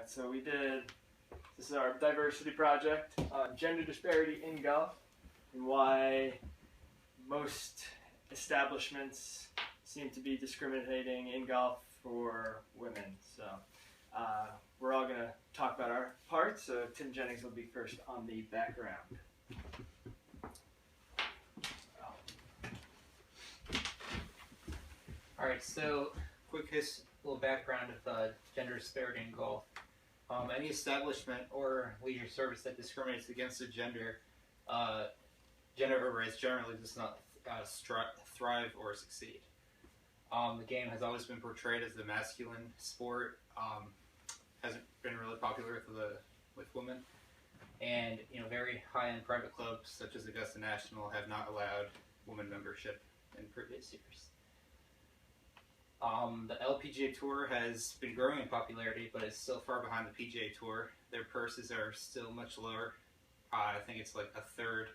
Alright, so this is our diversity project on gender disparity in golf and why most establishments seem to be discriminating in golf for women. So we're all going to talk about our part, so Tim Jennings will be first on the background. Alright, so quick little background of gender disparity in golf. Any establishment or leisure service that discriminates against a gender or race generally does not thrive or succeed. The game has always been portrayed as the masculine sport. Hasn't been really popular with women, and very high-end private clubs such as Augusta National have not allowed women membership in previous years. The LPGA Tour has been growing in popularity, but is still far behind the PGA Tour. Their purses are still much lower. I think it's like a third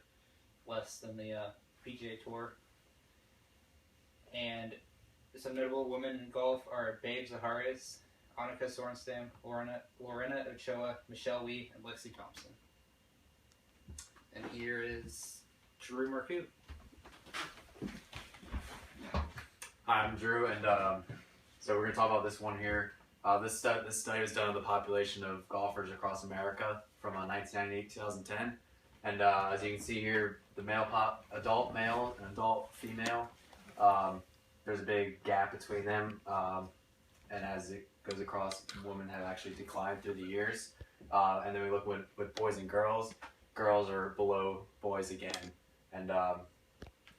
less than the PGA Tour. And some notable women in golf are Babe Zaharias, Annika Sorenstam, Lorena Ochoa, Michelle Wie, and Lexi Thompson. And here is Drew Marcoux. Hi, I'm Drew, and so we're going to talk about this one here. This study was done on the population of golfers across America from 1998 to 2010. And as you can see here, the adult male and adult female, there's a big gap between them. And as it goes across, women have actually declined through the years. And then we look with boys and girls. Girls are below boys again. And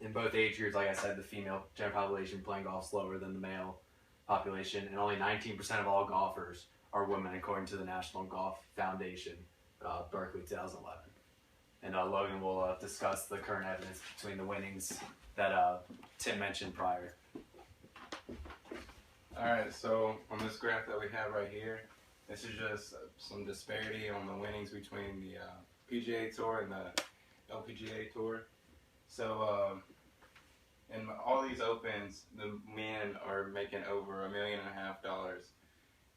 in both age groups, like I said, the female general population playing golf slower than the male population, and only 19% of all golfers are women, according to the National Golf Foundation, Berkeley 2011. And Logan will discuss the current evidence between the winnings that Tim mentioned prior. Alright, so on this graph that we have right here, this is just some disparity on the winnings between the PGA Tour and the LPGA Tour. So in all these opens, the men are making over $1.5 million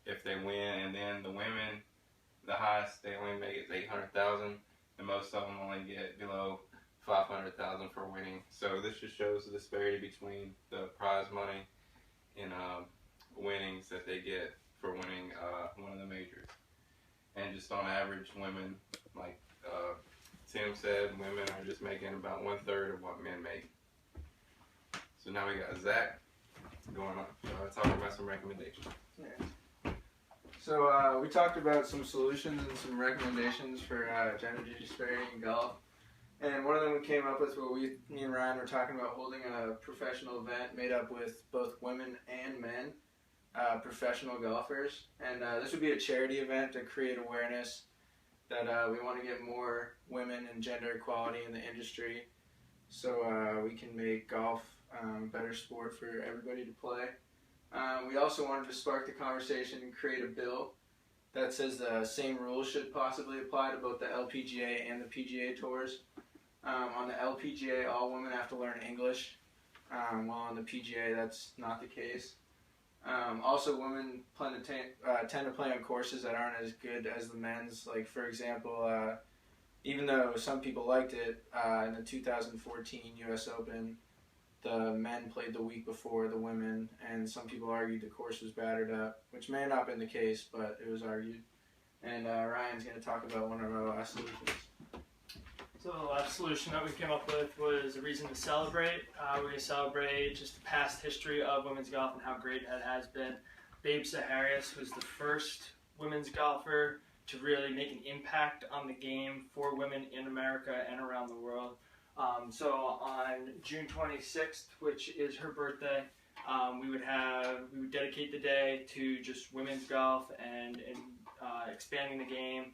if they win, and then the women, the highest they only make is $800,000, and most of them only get below $500,000 for winning. So this just shows the disparity between the prize money and winnings that they get for winning one of the majors. And just on average, women, like Tim said, women are just making about 1/3 of what men make. So now we got Zach going on. Talking about some recommendations. Yeah. So we talked about some solutions and some recommendations for gender disparity in golf. And one of them we came up with, me and Ryan were talking about holding a professional event made up with both women and men, professional golfers. And this would be a charity event to create awareness that we want to get more women and gender equality in the industry, so we can make golf a better sport for everybody to play. We also wanted to spark the conversation and create a bill that says the same rules should possibly apply to both the LPGA and the PGA tours. On the LPGA, all women have to learn English, while on the PGA that's not the case. Also, women tend to play on courses that aren't as good as the men's. Like, for example, even though some people liked it, in the 2014 U.S. Open, the men played the week before the women, and some people argued the course was battered up, which may not have been the case, but it was argued. And Ryan's going to talk about one of our last solutions. So the last solution that we came up with was a reason to celebrate. We're going to celebrate just the past history of women's golf and how great it has been. Babe Zaharias was the first women's golfer to really make an impact on the game for women in America and around the world. So on June 26th, which is her birthday, we would dedicate the day to just women's golf and expanding the game.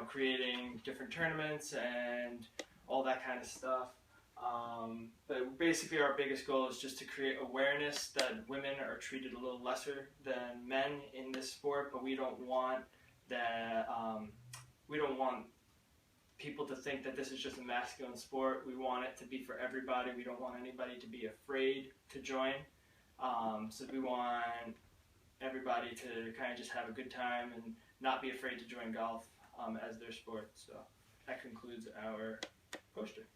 Creating different tournaments and all that kind of stuff. But basically our biggest goal is just to create awareness that women are treated a little lesser than men in this sport, but we don't want people to think that this is just a masculine sport. We want it to be for everybody. We don't want anybody to be afraid to join. So we want everybody to kind of just have a good time and not be afraid to join golf as their sport. So that concludes our poster.